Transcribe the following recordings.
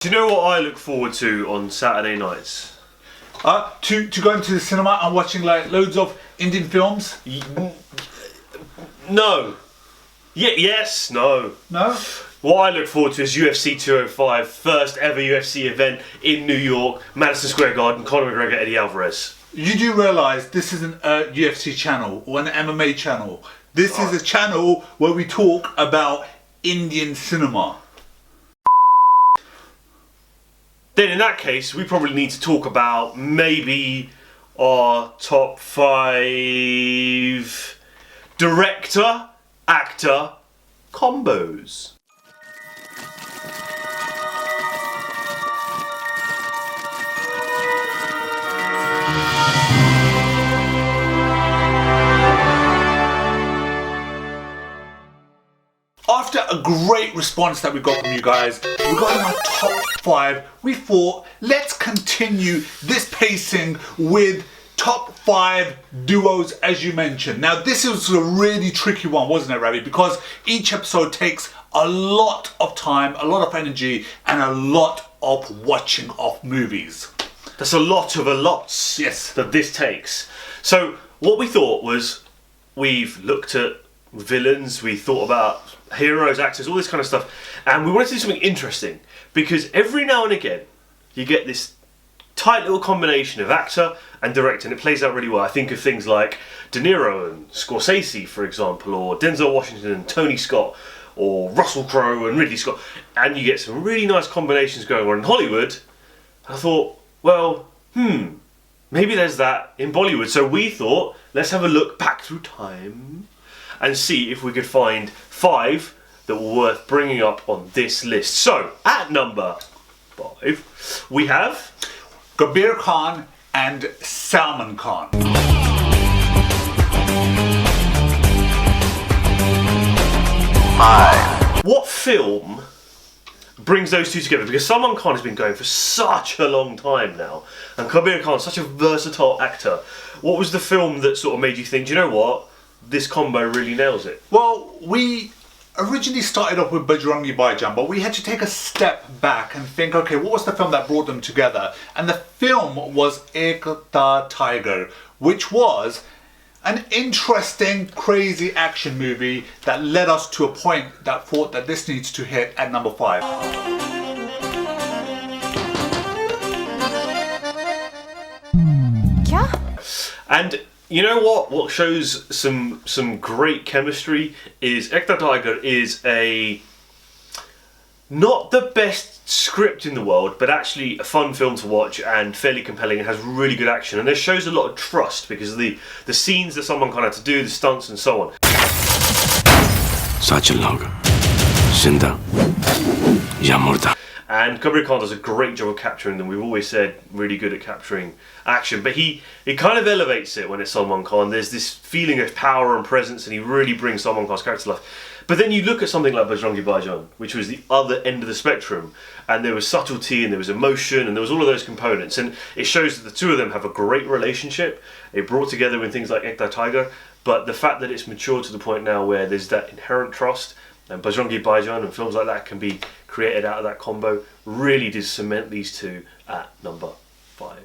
Do you know what I look forward to on Saturday nights? To go into the cinema and watching like loads of Indian films? No. Yes, no. No? What I look forward to is UFC 205, first ever UFC event in New York, Madison Square Garden, Conor McGregor, Eddie Alvarez. You do realise this isn't a UFC channel or an MMA channel. This is a channel where we talk about Indian cinema. Then in that case, we probably need to talk about maybe our top 5 director-actor combos. After a great response that we got from you guys, we got in our top 5. We thought, let's continue this pacing with top 5 duos as you mentioned. Now this was a really tricky one, wasn't it, Ravi? Because each episode takes a lot of time, a lot of energy, and a lot of watching of movies. That's a lot of a lots, yes, that this takes. So what we thought was, we've looked at villains, we thought about heroes, actors, all this kind of stuff, and we wanted to do something interesting because every now and again you get this tight little combination of actor and director and it plays out really well. I think of things like De Niro and Scorsese, for example, or Denzel Washington and Tony Scott, or Russell Crowe and Ridley Scott, and you get some really nice combinations going on in Hollywood. And I thought, well, maybe there's that in Bollywood. So we thought, let's have a look back through time and see if we could find 5 that were worth bringing up on this list. So, at number 5, we have Kabir Khan and Salman Khan. What film brings those two together? Because Salman Khan has been going for such a long time now, and Kabir Khan is such a versatile actor. What was the film that sort of made you think, do you know what? This combo really nails it? Well, we originally started off with Bajrangi Bhaijaan, but we had to take a step back and think, okay, what was the film that brought them together? And the film was Ekta Tiger, which was an interesting, crazy action movie that led us to a point that thought that this needs to hit at number 5. Kya? And you know what? What shows some great chemistry is Ekta Tiger is not the best script in the world, but actually a fun film to watch and fairly compelling and has really good action. And there shows a lot of trust because of the scenes that someone kind of had to do, the stunts and so on. And Kabir Khan does a great job of capturing them. We've always said really good at capturing action, but he kind of elevates it when it's Salman Khan. There's this feeling of power and presence, and he really brings Salman Khan's character to life. But then you look at something like Bajrangi Bhaijaan, which was the other end of the spectrum, and there was subtlety and there was emotion and there was all of those components, and it shows that the two of them have a great relationship. It brought together in things like Ekta Tiger, but the fact that it's matured to the point now where there's that inherent trust, and Bajrangi Bhaijaan and films like that can be created out of that combo, really did cement these two at number 5.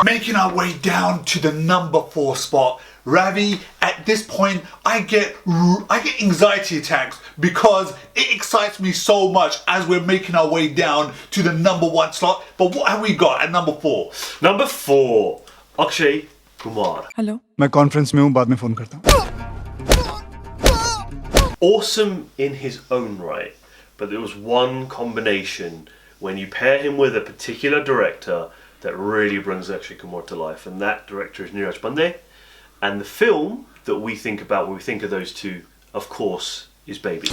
Making our way down to the number 4 spot. Ravi, at this point, I get anxiety attacks because it excites me so much as we're making our way down to the number 1 slot. But what have we got at number 4? Number 4, Akshay Kumar. Hello. मैं conference में हूँ बाद में phone करता हूँ. Awesome in his own right, but there was one combination when you pair him with a particular director that really brings Akshay Kumar to life, and that director is Pandey. And the film that we think about when we think of those two, of course, is Baby.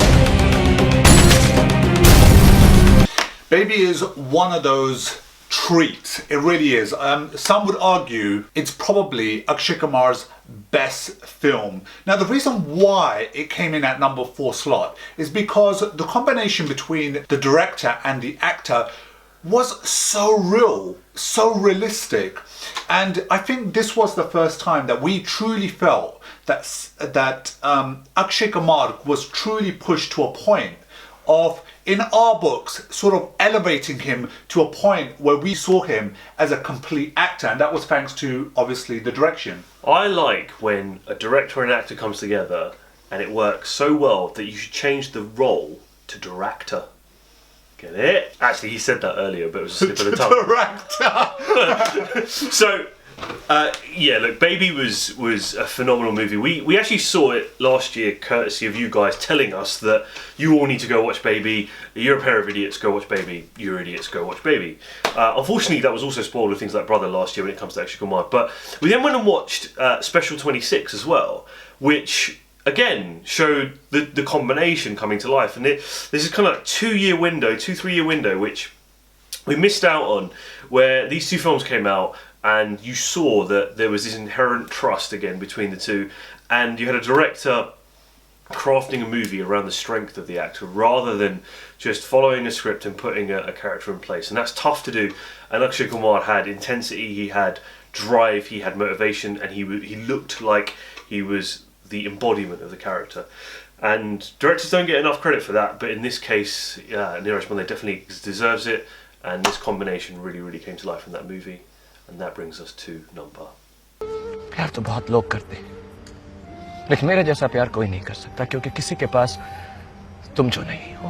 Baby is one of those treats. It really is. Some would argue it's probably Akshay Kumar's best film. Now the reason why it came in at number 4 slot is because the combination between the director and the actor was so real, so realistic, and I think this was the first time that we truly felt that Akshay Kumar was truly pushed to a point of, in our books, sort of elevating him to a point where we saw him as a complete actor, and that was thanks to, obviously, the direction. I like when a director and actor comes together and it works so well that you should change the role to director. Get it? Actually, he said that earlier, but it was a slip of the tongue. Director! So, yeah, look, Baby was a phenomenal movie. We actually saw it last year, courtesy of you guys telling us that you all need to go watch Baby. You're a pair of idiots, go watch Baby. You're idiots, go watch Baby. Unfortunately, that was also spoiled with things like Brother last year when it comes to Akshay Kumar. But we then went and watched Special 26 as well, which again showed the combination coming to life. And this is kind of like 2-3 year window, which we missed out on, where these two films came out and you saw that there was this inherent trust again between the two, and you had a director crafting a movie around the strength of the actor rather than just following a script and putting a character in place. And that's tough to do. And Akshay Kumar had intensity, he had drive, he had motivation, and he looked like he was the embodiment of the character. And directors don't get enough credit for that, but in this case, Neeraj Pandey definitely deserves it, and this combination really came to life in that movie. And that brings us to number. प्यार तो बहुत लोग करते हैं, लेकिन मेरे जैसा प्यार कोई नहीं कर सकता, क्योंकि किसी के पास तुम जो नहीं हो.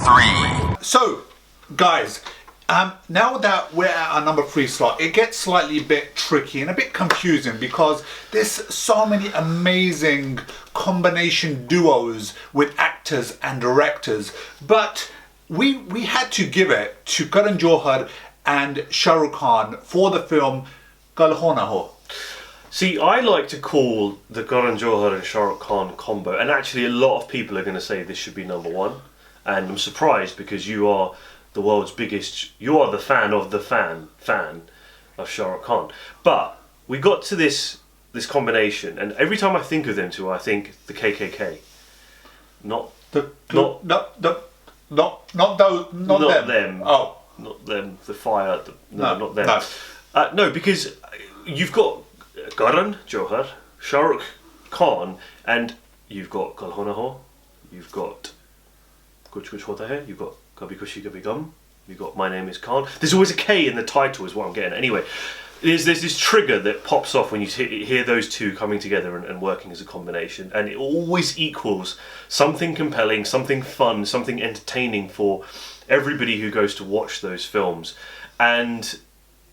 3. So, guys, now that we're at our number 3 slot, it gets slightly a bit tricky and a bit confusing because there's so many amazing combination duos with actors and directors. But we had to give it to Karan Johar and Shah Rukh Khan for the film Kal Ho Na Ho. See, I like to call the Karan Johar and Shah Rukh Khan combo, and actually a lot of people are going to say this should be number 1, and I'm surprised because you are the world's biggest, you are the fan of the fan of Shah Rukh Khan. But we got to this combination, and every time I think of them two, I think the KKK. Not them. Oh. Not them, the fire, No, not them. No, because you've got Karan Johar, Shah Rukh Khan, and you've got Kal Ho Na Ho, you've got Kuch Kuch Hota Hai, you've got Kabhi Khushi Kabhi Gum, you've got My Name Is Khan. There's always a K in the title is what I'm getting at. Anyway, there's this trigger that pops off when you hear those two coming together and working as a combination, and it always equals something compelling, something fun, something entertaining for everybody who goes to watch those films. And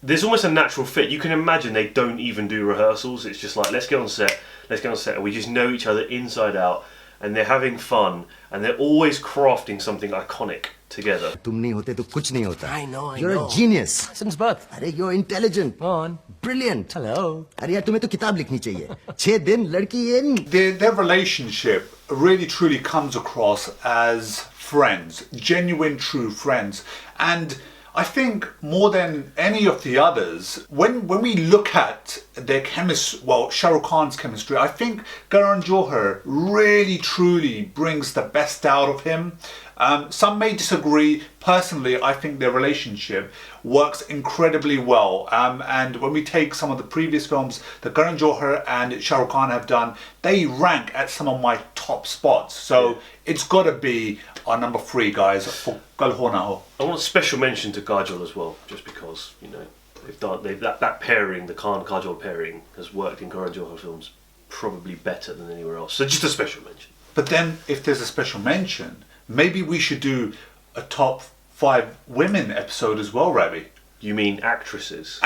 there's almost a natural fit. You can imagine they don't even do rehearsals. It's just like, let's get on set, and we just know each other inside out, and they're having fun, and they're always crafting something iconic together. तुम नहीं होते तो कुछ नहीं होता. I know. You're a genius. Since birth. अरे you're intelligent. On. Brilliant. Hello. अरे यार तुम्हें तो किताब लिखनी चाहिए. 6 दिन लड़की in. Their relationship really truly comes across as friends, genuine true friends. And I think more than any of the others, when we look at their chemistry, well, Shah Rukh Khan's chemistry, I think Karan Johar really truly brings the best out of him. Some may disagree. Personally, I think their relationship works incredibly well. And when we take some of the previous films that Karan Johar and Shah Rukh Khan have done, they rank at some of my top spots. So it's got to be our number 3, guys, for Kal Ho Na Ho. I want a special mention to Kajol as well, just because, you know, that pairing, the Khan-Kajol pairing, has worked in Karan Johar films probably better than anywhere else. So just a special mention. But then, if there's a special mention, maybe we should do a top 5 women episode as well, Ravi. You mean actresses?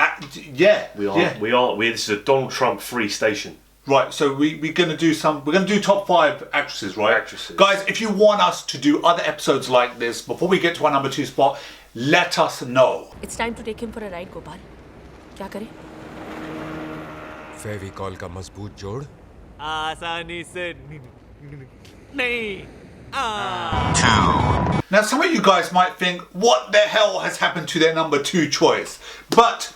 Yeah. We are. This is a Donald Trump free station. Right, so we're gonna do top 5 actresses, right? Actresses. Guys, if you want us to do other episodes like this before we get to our number 2 spot, let us know. It's time to take him for a ride, Gopal. क्या करें? फेविकॉल का मजबूत जोड़ आसानी से नहीं. Now, some of you guys might think, what the hell has happened to their number 2 choice? But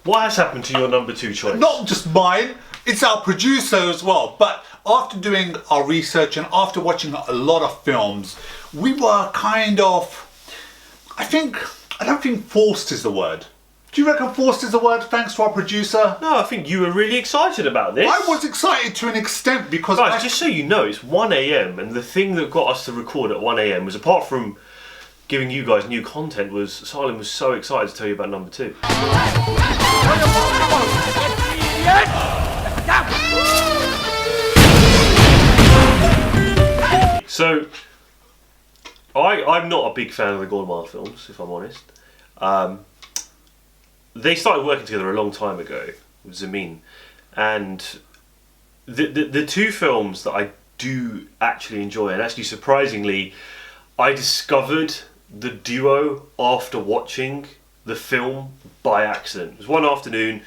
what has happened to your number 2 choice? Not just mine, it's our producer as well. But after doing our research and after watching a lot of films, we were kind of, I don't think forced is the word. Do you reckon forced is the word, thanks to our producer? No, I think you were really excited about this. I was excited to an extent because Guys, just so you know, it's 1 a.m. and the thing that got us to record at 1 a.m. was, apart from giving you guys new content, was Silent was so excited to tell you about number 2. So, I'm not a big fan of the Golmaal films, if I'm honest. They started working together a long time ago with Zameen, and the two films that I do actually enjoy, and actually surprisingly, I discovered the duo after watching the film by accident. It was one afternoon,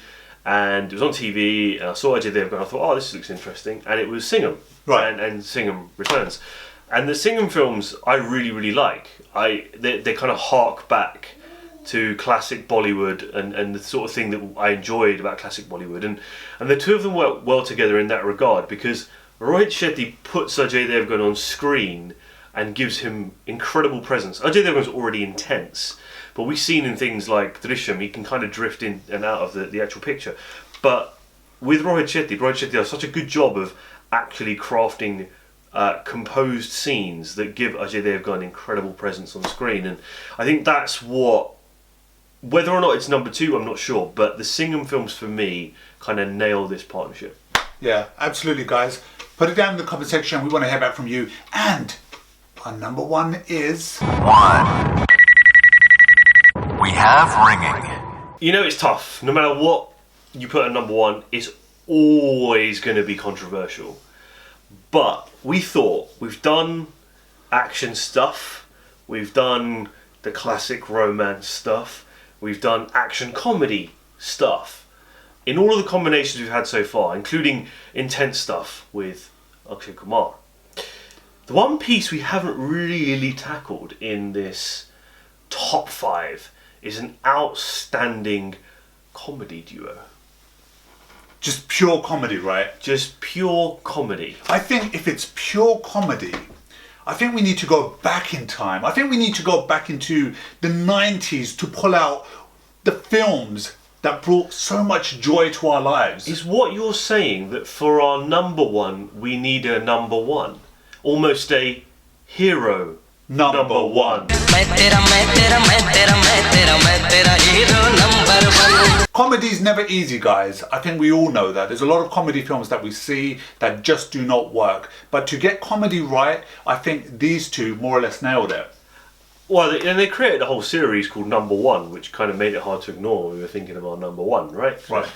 and it was on TV, and I saw Ajay Devgn, and I thought, oh, this looks interesting, and it was Singham, Right. and Singham Returns. And the Singham films I really, really like. They kind of hark back to classic Bollywood and the sort of thing that I enjoyed about classic Bollywood. And the two of them work well together in that regard, because Rohit Shetty puts Ajay Devgn on screen and gives him incredible presence. Ajay Devgn's already intense, but we've seen in things like Drishyam, he can kind of drift in and out of the actual picture. But with Rohit Shetty does such a good job of actually crafting composed scenes that give Ajay Devgn incredible presence on screen. And I think that's what, whether or not it's number 2, I'm not sure, but the Singham films for me kind of nail this partnership. Yeah, absolutely, guys. Put it down in the comment section. We want to hear back from you. And our number 1 is... 1. We have ringing. You know, it's tough. No matter what you put at number 1, it's always going to be controversial. But we thought, we've done action stuff, we've done the classic romance stuff, we've done action comedy stuff. In all of the combinations we've had so far, including intense stuff with Akshay Kumar, the one piece we haven't really tackled in this top 5 is an outstanding comedy duo. Just pure comedy, right? Just pure comedy. I think if it's pure comedy, I think we need to go back in time. I think we need to go back into the 90s to pull out the films that brought so much joy to our lives. Is what you're saying that for our number 1, we need a number 1? Almost a hero number 1. Comedy's never easy, guys. I think we all know that. There's a lot of comedy films that we see that just do not work. But to get comedy right, I think these two more or less nailed it. Well, and they created a whole series called Number 1, which kind of made it hard to ignore when we were thinking of our number 1, right? Right.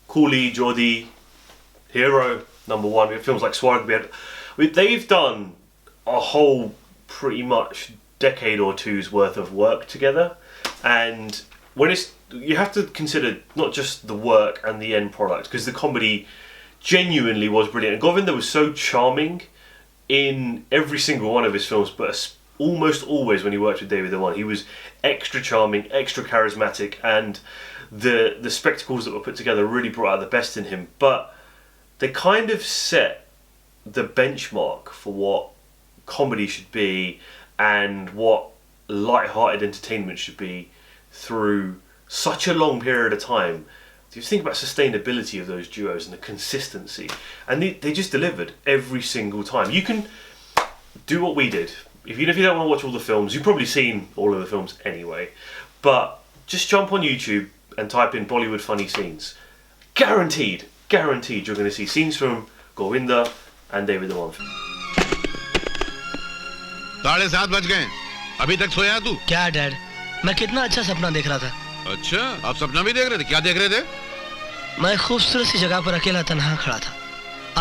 Coolie, Jodhi, Hero, number 1. We have films like Swarg. They've done a whole pretty much decade or two's worth of work together, and when you have to consider not just the work and the end product, because the comedy genuinely was brilliant. And Govinda was so charming in every single one of his films, but almost always when he worked with David Dhawan, he was extra charming, extra charismatic, and the spectacles that were put together really brought out the best in him. But they kind of set the benchmark for what comedy should be and what light-hearted entertainment should be through such a long period of time. If you think about sustainability of those duos and the consistency, and they just delivered every single time. You can do what we did. Even if you don't want to watch all the films, you've probably seen all of the films anyway, but just jump on YouTube and type in Bollywood funny scenes. Guaranteed you're going to see scenes from Govinda and David Dhawan. 7:30 बज गए अभी तक सोया तू क्या dad मैं कितना अच्छा सपना देख रहा था अच्छा आप सपना भी देख रहे थे क्या देख रहे थे मैं खूबसूरत सी जगह पर अकेला तन्हा खड़ा था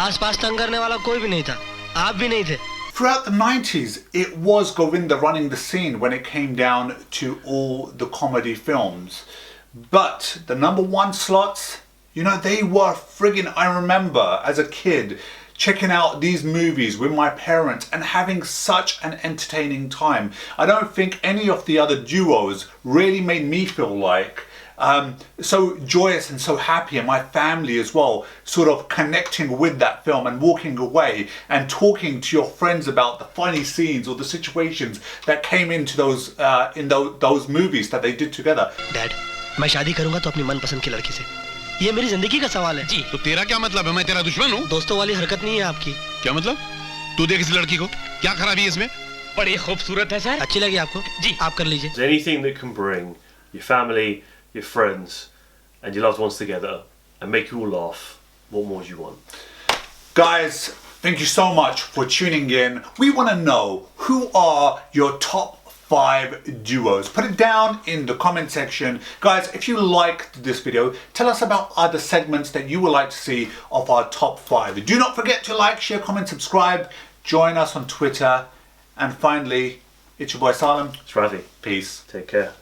आसपास तंग करने वाला कोई भी नहीं था आप भी नहीं थे Throughout the 90s, it was Govinda running the scene when it came down to all the comedy films. But the number 1 slots, you know, they were friggin', I remember as a kid checking out these movies with my parents and having such an entertaining time. I don't think any of the other duos really made me feel like so joyous and so happy, and my family as well, sort of connecting with that film and walking away and talking to your friends about the funny scenes or the situations that came into those in those movies that they did together. Dad, मैं शादी करूंगा तो अपनी मनपसंद की लड़की से। ये मेरी जिंदगी का सवाल है। जी। तो तेरा क्या मतलब है? मैं तेरा दुश्मन हूँ? दोस्तों वाली हरकत नहीं है आपकी। क्या मतलब? तू देख इस लड़की को, क्या खराबी है इसमें? बड़ी खूबसूरत है सर। अच्छी लगी आपको? जी, आप कर लीजिए। Anything that can bring your family, your friends, and your loved ones together and make you all laugh. What more do you want? Guys, thank you so much for tuning in. We want to know, who are your top 5 duos? Put it down in the comment section. Guys, if you liked this video, tell us about other segments that you would like to see of our top 5. Do not forget to like, share, comment, subscribe. Join us on Twitter. And finally, it's your boy Salim. It's Ravi. Peace. Take care.